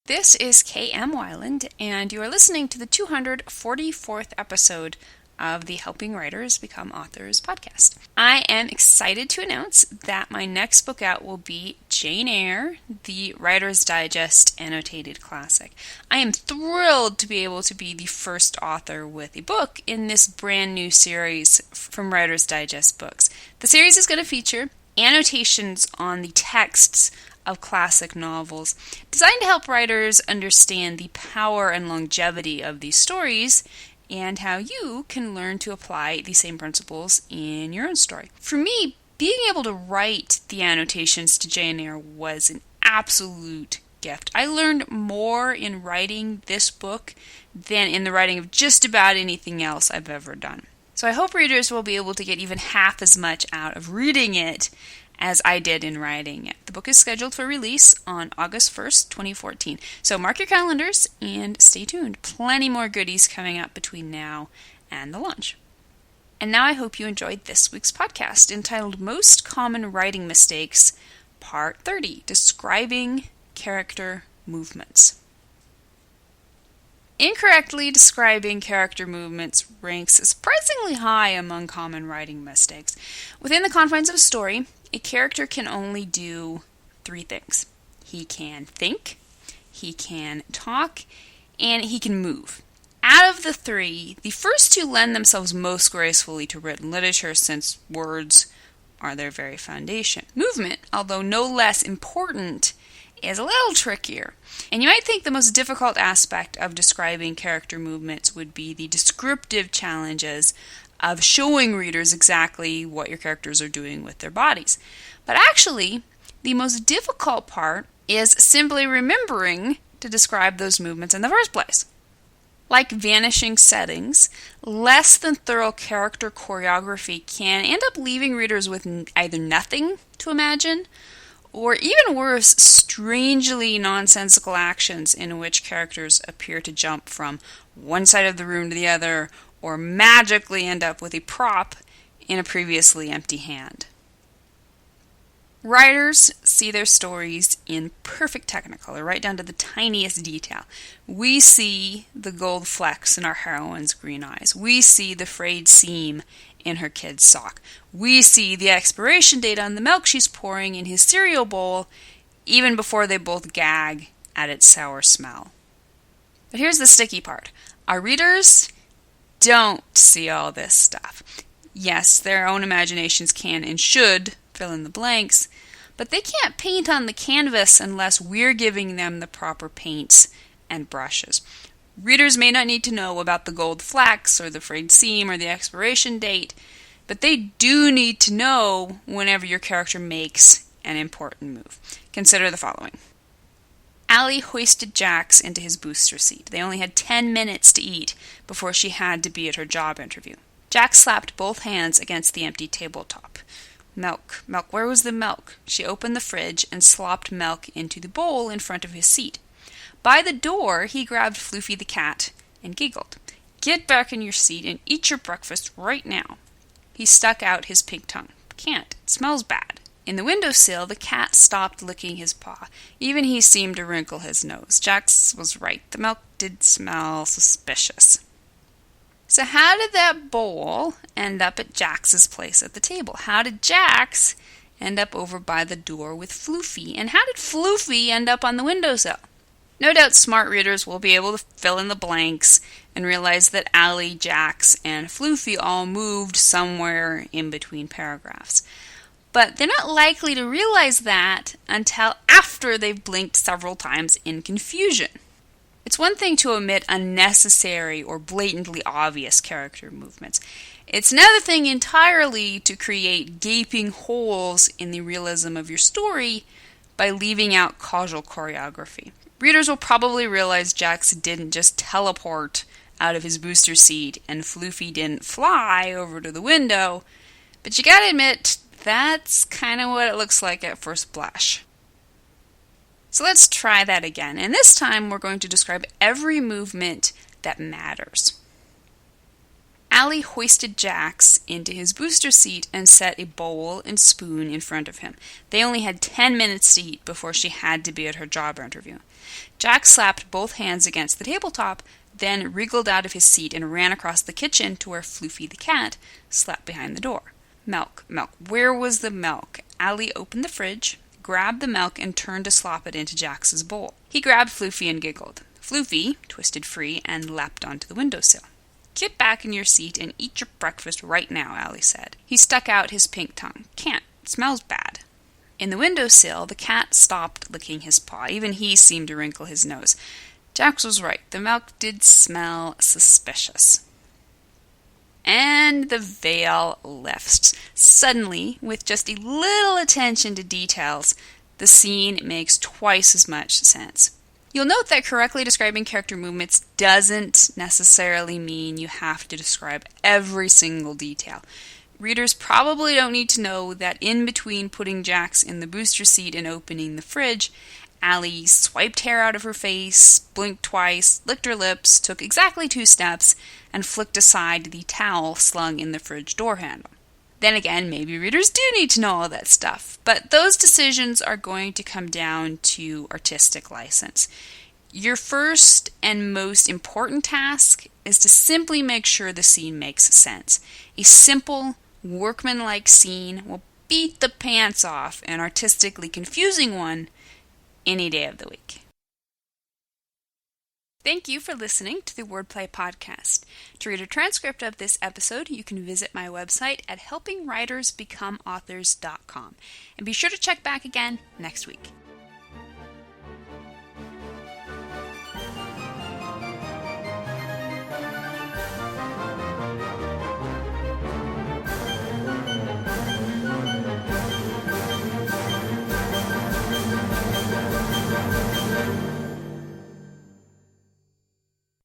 This is K.M. Weiland, and you are listening to the 244th episode of the Helping Writers Become Authors podcast. I am excited to announce that my next book out will be Jane Eyre, the Writer's Digest annotated classic. I am thrilled to be able to be the first author with a book in this brand new series from Writer's Digest books. The series is going to feature annotations on the texts of classic novels, designed to help writers understand the power and longevity of these stories and how you can learn to apply the same principles in your own story. For me, being able to write the annotations to Jane Eyre was an absolute gift. I learned more in writing this book than in the writing of just about anything else I've ever done. So I hope readers will be able to get even half as much out of reading it as I did in writing it. The book is scheduled for release on August 1st, 2014. So mark your calendars and stay tuned. Plenty more goodies coming up between now and the launch. And now I hope you enjoyed this week's podcast entitled Most Common Writing Mistakes, Part 30, Describing Character Movements. Incorrectly describing character movements ranks surprisingly high among common writing mistakes. Within the confines of a story, a character can only do three things. He can think, he can talk, and he can move. Out of the three, the first two lend themselves most gracefully to written literature since words are their very foundation. Movement, although no less important, is a little trickier. And you might think the most difficult aspect of describing character movements would be the descriptive challenges of showing readers exactly what your characters are doing with their bodies. But actually, the most difficult part is simply remembering to describe those movements in the first place. Like vanishing settings, less than thorough character choreography can end up leaving readers with either nothing to imagine, or even worse, strangely nonsensical actions in which characters appear to jump from one side of the room to the other, or magically end up with a prop in a previously empty hand. Writers see their stories in perfect technicolor, right down to the tiniest detail. We see the gold flecks in our heroine's green eyes. We see the frayed seam in her kid's sock. We see the expiration date on the milk she's pouring in his cereal bowl, even before they both gag at its sour smell. But here's the sticky part. Our readers don't see all this stuff. Yes, their own imaginations can and should fill in the blanks, but they can't paint on the canvas unless we're giving them the proper paints and brushes. Readers may not need to know about the gold flecks or the frayed seam or the expiration date, but they do need to know whenever your character makes an important move. Consider the following. Allie hoisted Jax into his booster seat. They only had 10 minutes to eat before she had to be at her job interview. Jax slapped both hands against the empty tabletop. Milk, where was the milk? She opened the fridge and slopped milk into the bowl in front of his seat. By the door, he grabbed Floofy the cat and giggled. Get back in your seat and eat your breakfast right now. He stuck out his pink tongue. Can't. It smells bad. In the windowsill, the cat stopped licking his paw. Even he seemed to wrinkle his nose. Jax was right. The milk did smell suspicious. So how did that bowl end up at Jax's place at the table? How did Jax end up over by the door with Floofy? And how did Floofy end up on the windowsill? No doubt smart readers will be able to fill in the blanks and realize that Allie, Jax, and Floofy all moved somewhere in between paragraphs. But they're not likely to realize that until after they've blinked several times in confusion. It's one thing to omit unnecessary or blatantly obvious character movements. It's another thing entirely to create gaping holes in the realism of your story by leaving out causal choreography. Readers will probably realize Jax didn't just teleport out of his booster seat and Floofy didn't fly over to the window, but you gotta admit, that's kind of what it looks like at first blush. So let's try that again, and this time we're going to describe every movement that matters. Allie hoisted Jax into his booster seat and set a bowl and spoon in front of him. They only had 10 minutes to eat before she had to be at her job interview. Jax slapped both hands against the tabletop, then wriggled out of his seat and ran across the kitchen to where Floofy the cat slept behind the door. Milk. Where was the milk? Allie opened the fridge, grabbed the milk, and turned to slop it into Jax's bowl. He grabbed Floofy and giggled. Floofy twisted free and leapt onto the windowsill. "Get back in your seat and eat your breakfast right now," Allie said. He stuck out his pink tongue. "Can't. It smells bad." In the windowsill, the cat stopped licking his paw. Even he seemed to wrinkle his nose. Jax was right. The milk did smell suspicious. And the veil lifts. Suddenly, with just a little attention to details, the scene makes twice as much sense. You'll note that correctly describing character movements doesn't necessarily mean you have to describe every single detail. Readers probably don't need to know that in between putting Jax in the booster seat and opening the fridge, Allie swiped hair out of her face, blinked twice, licked her lips, took exactly 2 steps, and flicked aside the towel slung in the fridge door handle. Then again, maybe readers do need to know all that stuff, but those decisions are going to come down to artistic license. Your first and most important task is to simply make sure the scene makes sense. A simple, workmanlike scene will beat the pants off an artistically confusing one any day of the week. Thank you for listening to the Wordplay Podcast. To read a transcript of this episode, you can visit my website at helpingwritersbecomeauthors.com. And be sure to check back again next week.